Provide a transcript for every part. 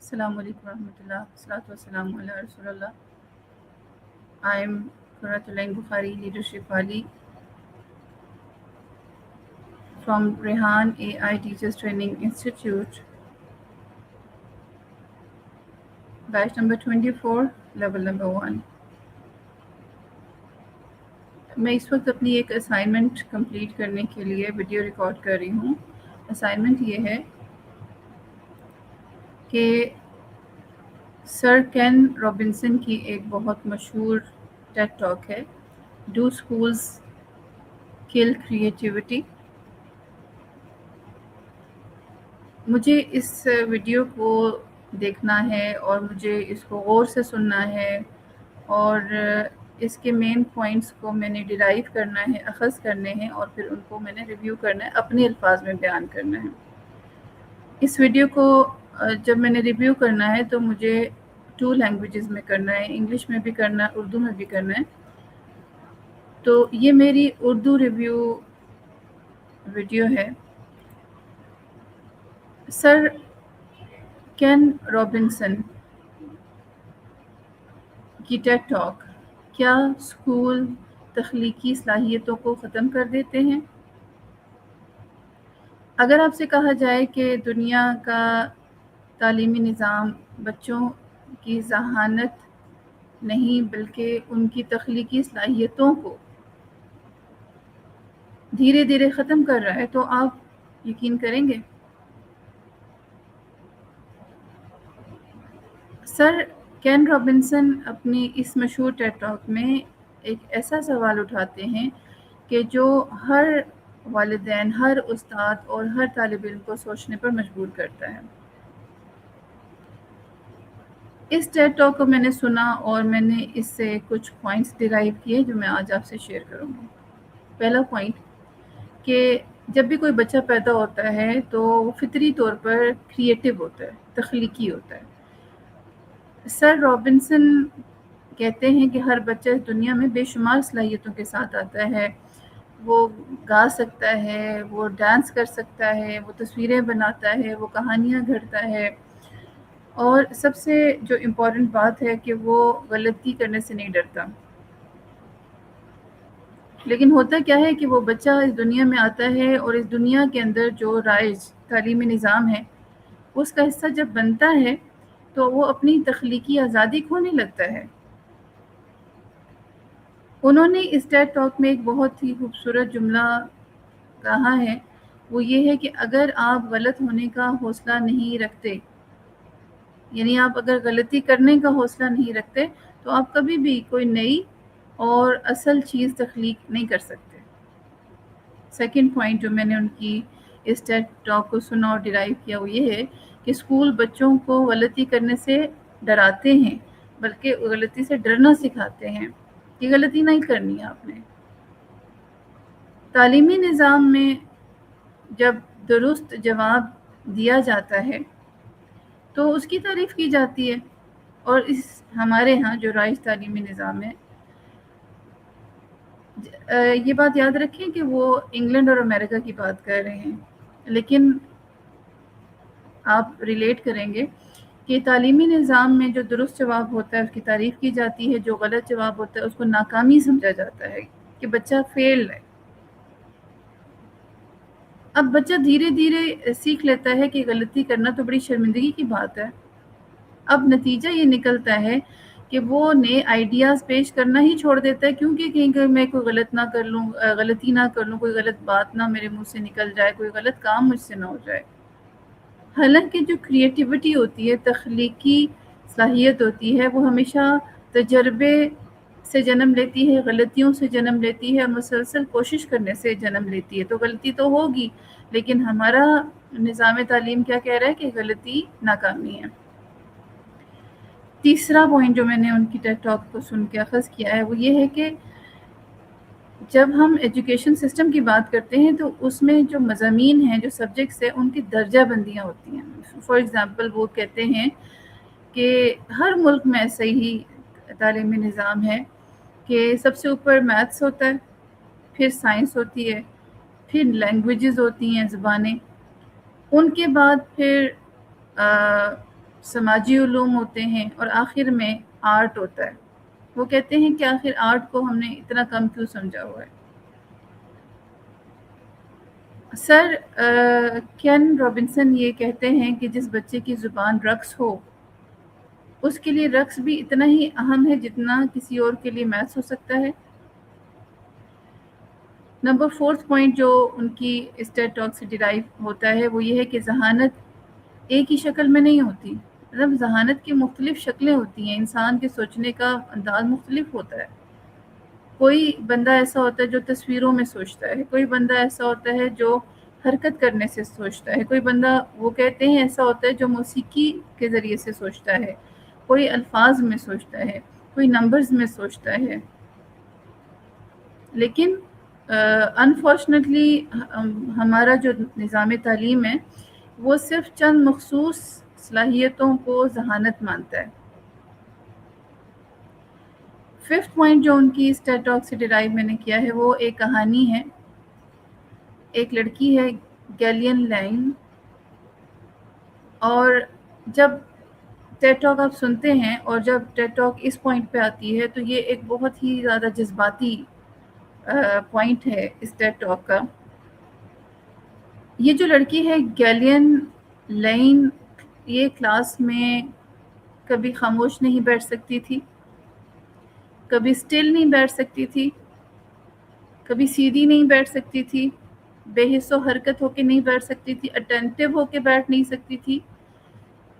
Assalamu alaikum warahmatullah. Salatu wassalamu ala Rasulullah. I am Quratulain Bukhari, Leadership Wali from Rehan AI Teachers Training Institute, batch number 24, level number 1. میں اس وقت اپنی ایک assignment complete کرنے کے لیے video record کر رہی ہوں. اسائنمنٹ یہ ہے کہ سر کین رابنسن کی ایک بہت مشہور ٹیڈ ٹاک ہے، ڈو اسکولز کل کریٹیوٹی. مجھے اس ویڈیو کو دیکھنا ہے اور مجھے اس کو غور سے سننا ہے اور اس کے مین پوائنٹس کو میں نے ڈرائیو کرنا ہے، اخذ کرنے ہیں اور پھر ان کو میں نے ریویو کرنا ہے، اپنے الفاظ میں بیان کرنا ہے. اس ویڈیو کو جب میں نے ریویو کرنا ہے تو مجھے 2 لینگویجز میں کرنا ہے، انگلش میں بھی کرنا ہے، اردو میں بھی کرنا ہے. تو یہ میری اردو ریویو ویڈیو ہے. سر کین رابنسن کی ٹیڈ ٹاک، کیا اسکول تخلیقی صلاحیتوں کو ختم کر دیتے ہیں؟ اگر آپ سے کہا جائے کہ دنیا کا تعلیمی نظام بچوں کی ذہانت نہیں بلکہ ان کی تخلیقی صلاحیتوں کو دھیرے دھیرے ختم کر رہا ہے تو آپ یقین کریں گے؟ سر کین رابنسن اپنی اس مشہور ٹیڈ ٹاک میں ایک ایسا سوال اٹھاتے ہیں کہ جو ہر والدین، ہر استاد اور ہر طالب علم کو سوچنے پر مجبور کرتا ہے. اس ٹیڈ ٹاک کو میں نے سنا اور میں نے اس سے کچھ پوائنٹس ڈرائیو کیے جو میں آج آپ سے شیئر کروں گی. پہلا پوائنٹ کہ جب بھی کوئی بچہ پیدا ہوتا ہے تو وہ فطری طور پر کریٹیو ہوتا ہے، تخلیقی ہوتا ہے. سر رابنسن کہتے ہیں کہ ہر بچہ اس دنیا میں بے شمار صلاحیتوں کے ساتھ آتا ہے. وہ گا سکتا ہے، وہ ڈانس کر سکتا ہے، وہ تصویریں بناتا ہے، وہ کہانیاں گھڑتا ہے، اور سب سے جو امپورٹنٹ بات ہے کہ وہ غلطی کرنے سے نہیں ڈرتا. لیکن ہوتا کیا ہے کہ وہ بچہ اس دنیا میں آتا ہے اور اس دنیا کے اندر جو رائج تعلیمی نظام ہے اس کا حصہ جب بنتا ہے تو وہ اپنی تخلیقی آزادی کھونے لگتا ہے. انہوں نے اس ٹیڈ ٹاک میں ایک بہت ہی خوبصورت جملہ کہا ہے، وہ یہ ہے کہ اگر آپ غلط ہونے کا حوصلہ نہیں رکھتے، یعنی آپ اگر غلطی کرنے کا حوصلہ نہیں رکھتے تو آپ کبھی بھی کوئی نئی اور اصل چیز تخلیق نہیں کر سکتے. سیکنڈ پوائنٹ جو میں نے ان کی اس ٹیڈ ٹاک کو سنا اور ڈرائیو کیا وہ یہ ہے کہ اسکول بچوں کو غلطی کرنے سے ڈراتے ہیں بلکہ غلطی سے ڈرنا سکھاتے ہیں کہ غلطی نہیں کرنی ہے آپ نے. تعلیمی نظام میں جب درست جواب دیا جاتا ہے تو اس کی تعریف کی جاتی ہے، اور اس ہمارے ہاں جو رائج تعلیمی نظام ہے، یہ بات یاد رکھیں کہ وہ انگلینڈ اور امریکہ کی بات کر رہے ہیں، لیکن آپ ریلیٹ کریں گے کہ تعلیمی نظام میں جو درست جواب ہوتا ہے اس کی تعریف کی جاتی ہے، جو غلط جواب ہوتا ہے اس کو ناکامی سمجھا جاتا ہے کہ بچہ فیل ہے. اب بچہ دھیرے دھیرے سیکھ لیتا ہے کہ غلطی کرنا تو بڑی شرمندگی کی بات ہے. اب نتیجہ یہ نکلتا ہے کہ وہ نئے آئیڈیاز پیش کرنا ہی چھوڑ دیتا ہے، کیونکہ کہیں کہ میں کوئی غلطی نہ کر لوں، کوئی غلط بات نہ میرے منہ سے نکل جائے، کوئی غلط کام مجھ سے نہ ہو جائے. حالانکہ جو کریٹیوٹی ہوتی ہے، تخلیقی صلاحیت ہوتی ہے، وہ ہمیشہ تجربے سے جنم لیتی ہے، غلطیوں سے جنم لیتی ہے، اور مسلسل کوشش کرنے سے جنم لیتی ہے. تو غلطی تو ہوگی، لیکن ہمارا نظام تعلیم کیا کہہ رہا ہے کہ غلطی ناکامی ہے. تیسرا پوائنٹ جو میں نے ان کی ٹیڈ ٹاک کو سن کے اخذ کیا ہے وہ یہ ہے کہ جب ہم ایجوکیشن سسٹم کی بات کرتے ہیں تو اس میں جو مضامین ہیں، جو سبجیکٹس ہیں، ان کی درجہ بندیاں ہوتی ہیں. فار ایگزامپل وہ کہتے ہیں کہ ہر ملک میں ایسا ہی تعلیمی نظام ہے کہ سب سے اوپر میتھس ہوتا ہے، پھر سائنس ہوتی ہے، پھر لینگویجز ہوتی ہیں، زبانیں، ان کے بعد پھر سماجی علوم ہوتے ہیں اور آخر میں آرٹ ہوتا ہے. وہ کہتے ہیں کہ آخر آرٹ کو ہم نے اتنا کم کیوں سمجھا ہوا ہے. سر کین رابنسن یہ کہتے ہیں کہ جس بچے کی زبان رقص ہو اس کے لیے رقص بھی اتنا ہی اہم ہے جتنا کسی اور کے لیے میتھس ہو سکتا ہے. نمبر 4 پوائنٹ جو ان کی اسٹیٹ ٹاک سے ڈرائیو ہوتا ہے وہ یہ ہے کہ ذہانت ایک ہی شکل میں نہیں ہوتی. مطلب ذہانت کی مختلف شکلیں ہوتی ہیں، انسان کے سوچنے کا انداز مختلف ہوتا ہے. کوئی بندہ ایسا ہوتا ہے جو تصویروں میں سوچتا ہے، کوئی بندہ ایسا ہوتا ہے جو حرکت کرنے سے سوچتا ہے، کوئی بندہ وہ کہتے ہیں ایسا ہوتا ہے جو موسیقی کے ذریعے سے سوچتا ہے، کوئی الفاظ میں سوچتا ہے، کوئی نمبرز میں سوچتا ہے. لیکن انفارچونیٹلی ہمارا جو نظام تعلیم ہے وہ صرف چند مخصوص صلاحیتوں کو ذہانت مانتا ہے. 5 پوائنٹ جو ان کی اسٹیٹ ٹاک سے ڈرائیو میں نے کیا ہے وہ ایک کہانی ہے. ایک لڑکی ہے گیلین لائن، اور جب ٹیڈ ٹاک آپ سنتے ہیں اور جب ٹیڈ ٹاک اس پوائنٹ پہ آتی ہے تو یہ ایک بہت ہی زیادہ جذباتی پوائنٹ ہے اس ٹیڈ ٹاک کا. یہ جو لڑکی ہے گیلین لائن، یہ کلاس میں کبھی خاموش نہیں بیٹھ سکتی تھی، کبھی اسٹل نہیں بیٹھ سکتی تھی، کبھی سیدھی نہیں بیٹھ سکتی تھی، بے حس و حرکت ہو کے نہیں بیٹھ سکتی تھی، اٹینٹیو ہو کے بیٹھ نہیں سکتی تھی.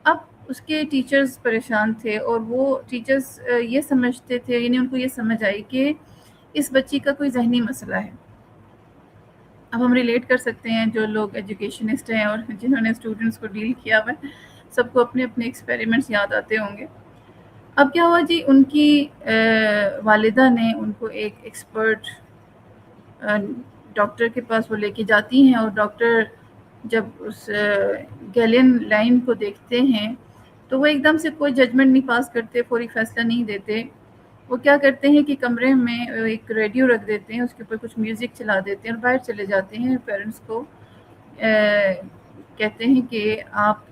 اب اس کے ٹیچرز پریشان تھے اور وہ ٹیچرز یہ سمجھتے تھے، یعنی ان کو یہ سمجھ آئی کہ اس بچی کا کوئی ذہنی مسئلہ ہے. اب ہم ریلیٹ کر سکتے ہیں جو لوگ ایجوکیشنسٹ ہیں اور جنہوں نے اسٹوڈنٹس کو ڈیل کیا ہوا ہے، سب کو اپنے اپنے ایکسپیریمنٹس یاد آتے ہوں گے. اب کیا ہوا جی، ان کی والدہ نے ان کو ایک ایکسپرٹ ڈاکٹر کے پاس وہ لے کے جاتی ہیں، اور ڈاکٹر جب اس گیلین لائن کو دیکھتے ہیں تو وہ ایک دم سے کوئی ججمنٹ نہیں پاس کرتے، فوری فیصلہ نہیں دیتے. وہ کیا کرتے ہیں کہ کمرے میں ایک ریڈیو رکھ دیتے ہیں، اس کے اوپر کچھ میوزک چلا دیتے ہیں اور باہر چلے جاتے ہیں. پیرنٹس کو کہتے ہیں کہ آپ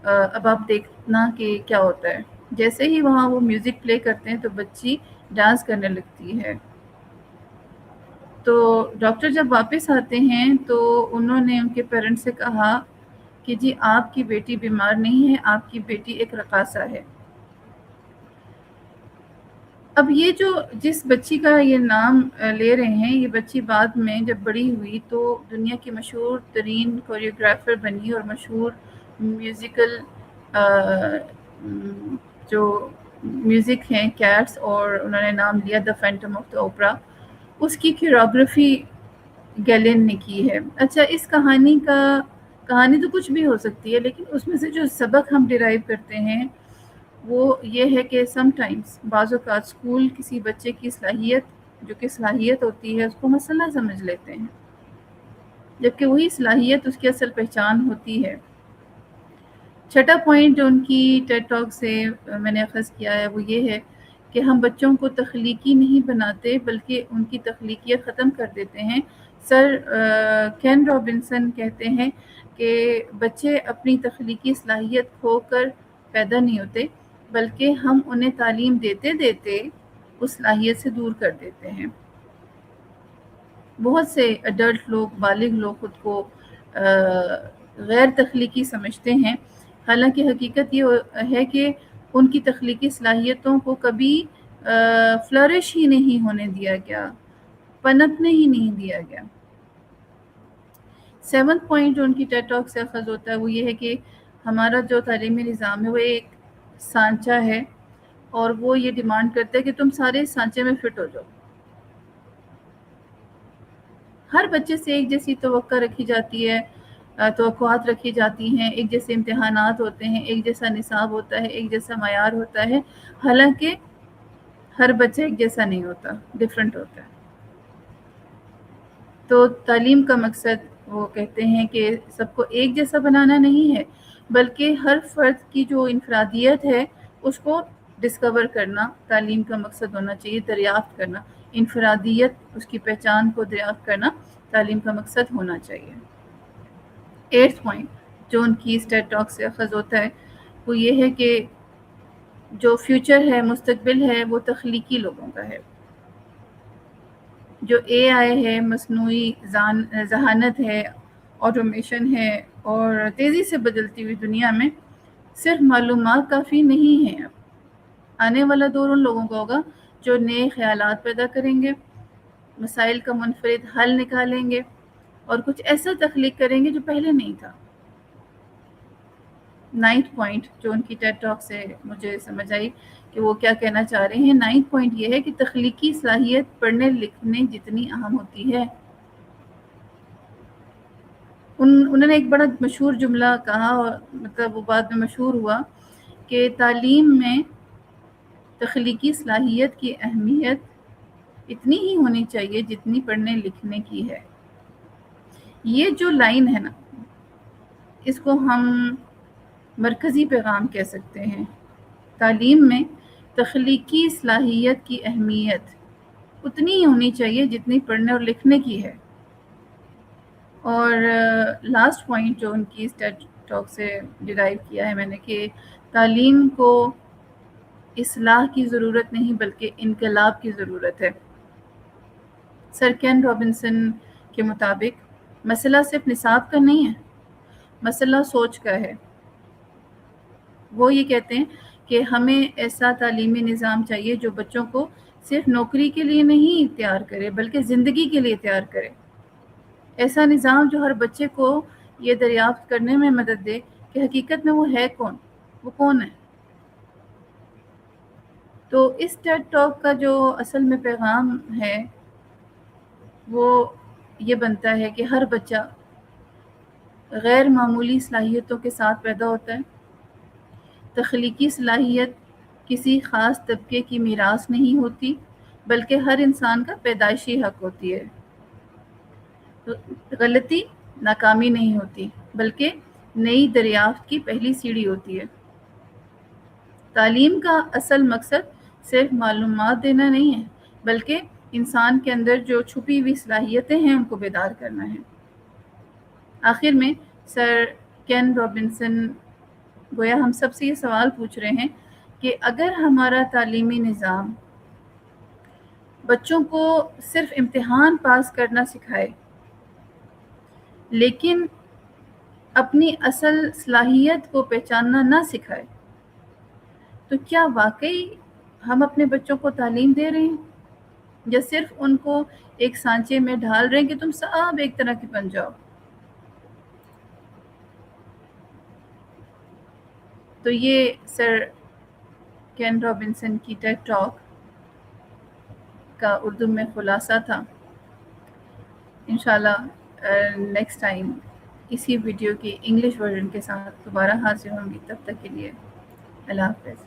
اب آپ دیکھنا کہ کیا ہوتا ہے. جیسے ہی وہاں وہ میوزک پلے کرتے ہیں تو بچی ڈانس کرنے لگتی ہے. تو ڈاکٹر جب واپس آتے ہیں تو انہوں نے ان کے پیرنٹس سے کہا کہ جی آپ کی بیٹی بیمار نہیں ہے، آپ کی بیٹی ایک رقاصہ ہے. اب یہ جو جس بچی کا یہ نام لے رہے ہیں، یہ بچی بعد میں جب بڑی ہوئی تو دنیا کی مشہور ترین کوریوگرافر بنی اور مشہور میوزیکل جو میوزک ہیں کیٹس، اور انہوں نے نام لیا دا فینٹم آف دا اوپرا. اس کی کوریوگرافی گیلین نے کی ہے. اچھا، اس کہانی تو کچھ بھی ہو سکتی ہے، لیکن اس میں سے جو سبق ہم ڈیرائیو کرتے ہیں وہ یہ ہے کہ سم ٹائمز بعض اوقات اسکول کسی بچے کی صلاحیت ہوتی ہے اس کو مسئلہ سمجھ لیتے ہیں، جبکہ وہی صلاحیت اس کی اصل پہچان ہوتی ہے. 6 پوائنٹ جو ان کی ٹیڈ ٹاک سے میں نے اخذ کیا ہے وہ یہ ہے کہ ہم بچوں کو تخلیقی نہیں بناتے بلکہ ان کی تخلیقیت ختم کر دیتے ہیں. سر کین رابنسن کہتے ہیں کہ بچے اپنی تخلیقی صلاحیت کھو کر پیدا نہیں ہوتے، بلکہ ہم انہیں تعلیم دیتے دیتے اس صلاحیت سے دور کر دیتے ہیں. بہت سے ایڈلٹ لوگ، بالغ لوگ خود کو غیر تخلیقی سمجھتے ہیں، حالانکہ حقیقت یہ ہے کہ ان کی تخلیقی صلاحیتوں کو کبھی فلرش ہی نہیں ہونے دیا گیا، پنپنے ہی نہیں دیا گیا. 7 پوائنٹ جو ان کی ٹیڈ ٹاک سے اخذ ہوتا ہے وہ یہ ہے کہ ہمارا جو تعلیمی نظام ہے وہ ایک سانچہ ہے، اور وہ یہ ڈیمانڈ کرتا ہے کہ تم سارے اس سانچے میں فٹ ہو جاؤ. ہر بچے سے ایک جیسی توقع رکھی جاتی ہے، توقعات رکھی جاتی ہیں، ایک جیسے امتحانات ہوتے ہیں، ایک جیسا نصاب ہوتا ہے، ایک جیسا معیار ہوتا ہے. حالانکہ ہر بچہ ایک جیسا نہیں ہوتا، ڈیفرنٹ ہوتا ہے. تو تعلیم کا مقصد وہ کہتے ہیں کہ سب کو ایک جیسا بنانا نہیں ہے، بلکہ ہر فرد کی جو انفرادیت ہے اس کو ڈسکور کرنا تعلیم کا مقصد ہونا چاہیے، دریافت کرنا. انفرادیت، اس کی پہچان کو دریافت کرنا تعلیم کا مقصد ہونا چاہیے. 8 پوائنٹ جو ان کی اسٹیٹ ٹاک سے اخذ ہوتا ہے وہ یہ ہے کہ جو فیوچر ہے، مستقبل ہے، وہ تخلیقی لوگوں کا ہے. جو اے آئی ہے، مصنوعی ذہانت ہے، آٹومیشن ہے، اور تیزی سے بدلتی ہوئی دنیا میں صرف معلومات کافی نہیں ہیں. اب آنے والا دور ان لوگوں کا ہوگا جو نئے خیالات پیدا کریں گے، مسائل کا منفرد حل نکالیں گے، اور کچھ ایسا تخلیق کریں گے جو پہلے نہیں تھا. 9th پوائنٹ جو ان کی ٹیڈ ٹاک سے مجھے سمجھ آئی کہ وہ کیا کہنا چاہ رہے ہیں. 9th پوائنٹ یہ ہے کہ تخلیقی صلاحیت پڑھنے لکھنے جتنی اہم ہوتی ہے. انہوں نے ایک بڑا مشہور جملہ کہا، اور مطلب وہ بعد میں مشہور ہوا، کہ تعلیم میں تخلیقی صلاحیت کی اہمیت اتنی ہی ہونی چاہیے جتنی پڑھنے لکھنے کی ہے. یہ جو لائن ہے نا، اس کو ہم مرکزی پیغام کہہ سکتے ہیں. تعلیم میں تخلیقی صلاحیت کی اہمیت اتنی ہی ہونی چاہیے جتنی پڑھنے اور لکھنے کی ہے. اور لاسٹ پوائنٹ جو ان کی اس ٹیڈ ٹاک سے ڈرائیو کیا ہے میں نے، کہ تعلیم کو اصلاح کی ضرورت نہیں بلکہ انقلاب کی ضرورت ہے. سر کین رابنسن کے مطابق مسئلہ صرف نصاب کا نہیں ہے، مسئلہ سوچ کا ہے. وہ یہ کہتے ہیں کہ ہمیں ایسا تعلیمی نظام چاہیے جو بچوں کو صرف نوکری کے لیے نہیں تیار کرے بلکہ زندگی کے لیے تیار کرے. ایسا نظام جو ہر بچے کو یہ دریافت کرنے میں مدد دے کہ حقیقت میں وہ ہے کون، وہ کون ہے. تو اس ٹیڈ ٹاک کا جو اصل میں پیغام ہے وہ یہ بنتا ہے کہ ہر بچہ غیر معمولی صلاحیتوں کے ساتھ پیدا ہوتا ہے. تخلیقی صلاحیت کسی خاص طبقے کی میراث نہیں ہوتی بلکہ ہر انسان کا پیدائشی حق ہوتی ہے. غلطی ناکامی نہیں ہوتی بلکہ نئی دریافت کی پہلی سیڑھی ہوتی ہے. تعلیم کا اصل مقصد صرف معلومات دینا نہیں ہے بلکہ انسان کے اندر جو چھپی ہوئی صلاحیتیں ہیں ان کو بیدار کرنا ہے. آخر میں سر کین رابنسن گویا ہم سب سے یہ سوال پوچھ رہے ہیں کہ اگر ہمارا تعلیمی نظام بچوں کو صرف امتحان پاس کرنا سکھائے لیکن اپنی اصل صلاحیت کو پہچاننا نہ سکھائے، تو کیا واقعی ہم اپنے بچوں کو تعلیم دے رہے ہیں یا صرف ان کو ایک سانچے میں ڈھال رہے ہیں کہ تم سب ایک طرح کے بن جاؤ؟ تو یہ سر کین رابنسن کی ٹیڈ ٹاک کا اردو میں خلاصہ تھا. انشاءاللہ نیکسٹ ٹائم اسی ویڈیو کی انگلش ورژن کے ساتھ دوبارہ حاضر ہوں گی. تب تک کے لیے اللہ حافظ.